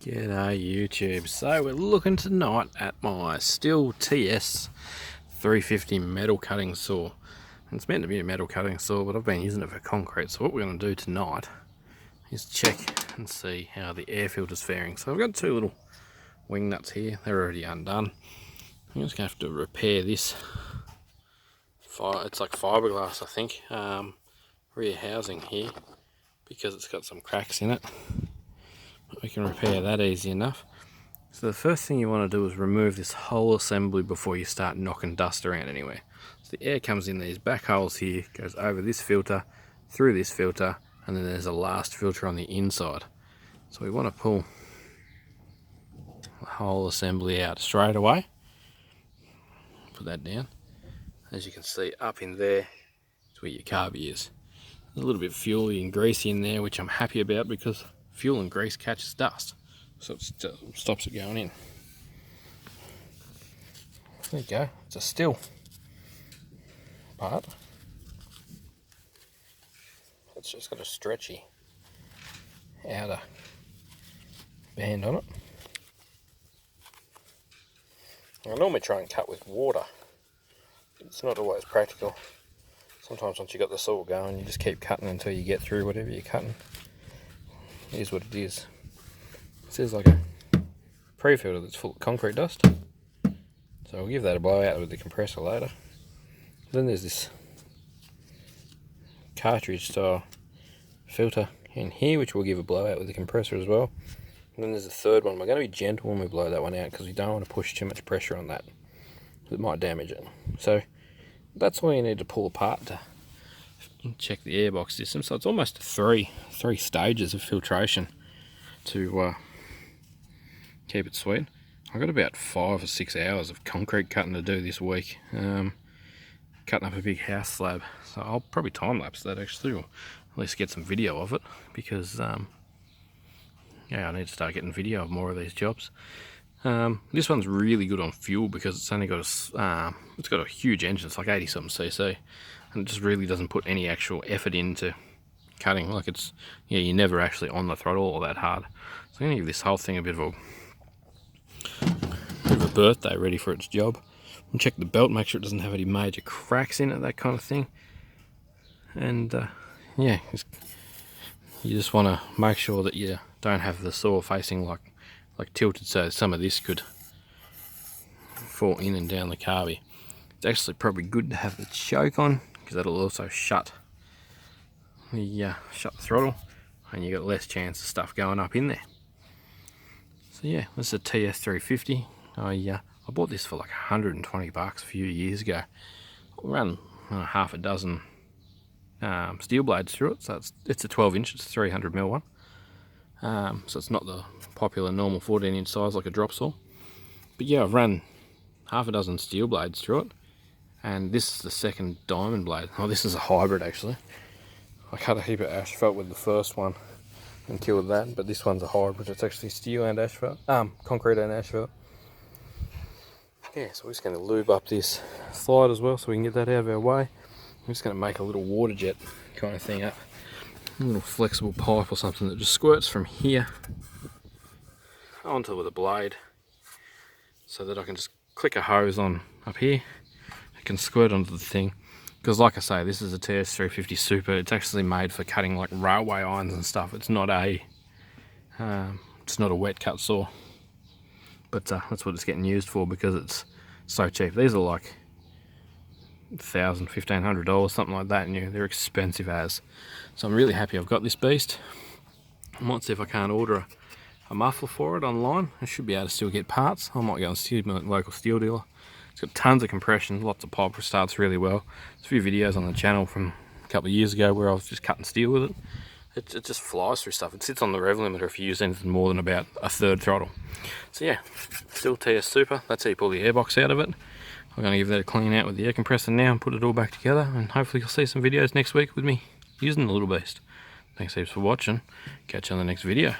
G'day YouTube. So we're looking tonight at my Stihl ts350 metal cutting saw. And it's meant to be a metal cutting saw, but I've been using it for concrete. So what we're going to do tonight is check and see how the air filter's faring. So I've got two little wing nuts here. They're already undone. I'm just going to have to repair this. It's like fiberglass, I think. Rear housing here, because it's got some cracks in it. We can repair that easy enough. So the first thing you want to do is remove this whole assembly before you start knocking dust around anywhere. So the air comes in these back holes here, goes over this filter, through this filter, and then there's a last filter on the inside. So we want to pull the whole assembly out straight away. Put that down. As you can see, up in there is where your carby is. There's a little bit fuely and greasy in there, which I'm happy about because fuel and grease catches dust, so it stops it going in. There you go, it's a Stihl part. It's just got a stretchy outer band on it. I normally try and cut with water, but it's not always practical. Sometimes once you've got the saw going, you just keep cutting until you get through whatever you're cutting. It is what it is. This is like a pre-filter that's full of concrete dust. So I'll give that a blowout with the compressor later. Then there's this cartridge style filter in here, which we'll give a blowout with the compressor as well. And then there's a third one. We're going to be gentle when we blow that one out because we don't want to push too much pressure on that. It might damage it. So that's all you need to pull apart to check the airbox system. So it's almost three stages of filtration to keep it sweet. I've got about 5 or 6 hours of concrete cutting to do this week, cutting up a big house slab. So I'll probably time lapse that actually, or at least get some video of it, because yeah, I need to start getting video of more of these jobs. This one's really good on fuel because it's only got it's got a huge engine. It's like 80 something cc, and it just really doesn't put any actual effort into cutting. Like it's, yeah, you're never actually on the throttle all that hard. So I'm gonna give this whole thing a bit of a birthday ready for its job. And check the belt, make sure it doesn't have any major cracks in it, that kind of thing. And yeah, you just want to make sure that you don't have the saw facing like tilted, so some of this could fall in and down the carby. It's actually probably good to have the choke on because that'll also shut the throttle, and you got less chance of stuff going up in there. So yeah, this is a ts350. I bought this for like 120 bucks a few years ago. I ran half a dozen steel blades through it, so it's a 12 inch, it's a 300mm one. So it's not the popular normal 14 inch size like a drop saw. But yeah, I've run half a dozen steel blades through it, and this is the second diamond blade. Oh, this is a hybrid actually. I cut a heap of asphalt with the first one and killed that, but this one's a hybrid. It's actually steel and asphalt, concrete and asphalt. Yeah, so we're just going to lube up this slide as well so we can get that out of our way. I'm just going to make a little water jet kind of thing up. A little flexible pipe or something that just squirts from here onto the blade, so that I can just click a hose on up here. It can squirt onto the thing, because like I say, this is a ts350 Super. It's actually made for cutting like railway irons and stuff. It's not a wet cut saw, but that's what it's getting used for because it's so cheap. These are like $1,000, $1,500, something like that, and they're expensive as. So I'm really happy I've got this beast. I might see if I can't order a muffler for it online. I should be able to still get parts. I might go and see my local steel dealer. It's got tons of compression, lots of pop, starts really well. There's a few videos on the channel from a couple of years ago where I was just cutting steel with it. It just flies through stuff. It sits on the rev limiter if you use anything more than about a third throttle. So yeah, Stihl TS Super. That's how you pull the airbox out of it. I'm going to give that a clean out with the air compressor now and put it all back together, and hopefully you'll see some videos next week with me using the little beast. Thanks heaps for watching. Catch you on the next video.